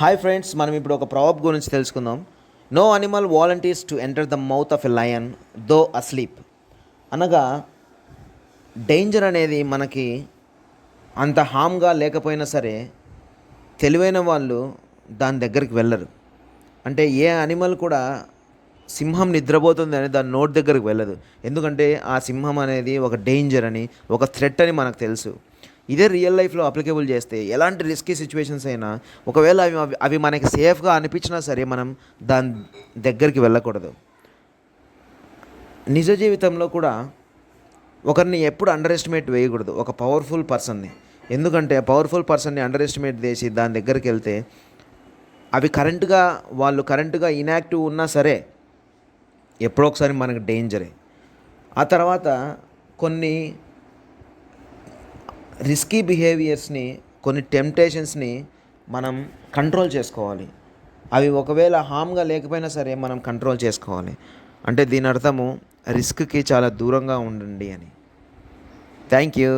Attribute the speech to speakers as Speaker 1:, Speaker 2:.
Speaker 1: Hi friends, మనం ఇప్పుడు ఒక ప్రావర్బ్ గురించి తెలుసుకుందాం. No animal volunteers to enter the mouth of a lion though asleep. అనగా డేంజర్ అనేది మనకి అంత హామ్గా లేకపోయినా సరే తెలివైన వాళ్ళు దాని దగ్గరికి వెళ్ళరు. అంటే ఏ అనిమల్ కూడా సింహం నిద్రపోతుంది అని దాని నోటి దగ్గరికి వెళ్ళదు. ఎందుకంటే ఆ సింహం అనేది ఒక డేంజర్ అని, ఒక థ్రెట్ అని మనకు తెలుసు. ఇదే రియల్ లైఫ్లో అప్లికేబుల్ చేస్తే ఎలాంటి రిస్కీ సిచ్యువేషన్స్ అయినా ఒకవేళ అవి మనకి సేఫ్గా అనిపించినా సరే మనం దాని దగ్గరికి వెళ్ళకూడదు. నిజ జీవితంలో కూడా ఒకరిని ఎప్పుడు అండర్ ఎస్టిమేట్ వేయకూడదు, ఒక పవర్ఫుల్ పర్సన్ని. ఎందుకంటే పవర్ఫుల్ పర్సన్ని అండర్ ఎస్టిమేట్ చేసి దాని దగ్గరికి వెళ్తే అవి వాళ్ళు కరెంటుగా ఇన్యాక్టివ్ ఉన్నా సరే ఎప్పుడో ఒకసారి మనకు డేంజరే. ఆ తర్వాత కొన్ని రిస్కీ బిహేవియర్స్ని, కొన్ని టెంప్టేషన్స్ని మనం కంట్రోల్ చేసుకోవాలి. అవి ఒకవేళ హామ్గా లేకపోయినా సరే మనం కంట్రోల్ చేసుకోవాలి. అంటే దీని అర్థము రిస్క్కి చాలా దూరంగా ఉండండి అని. Thank you.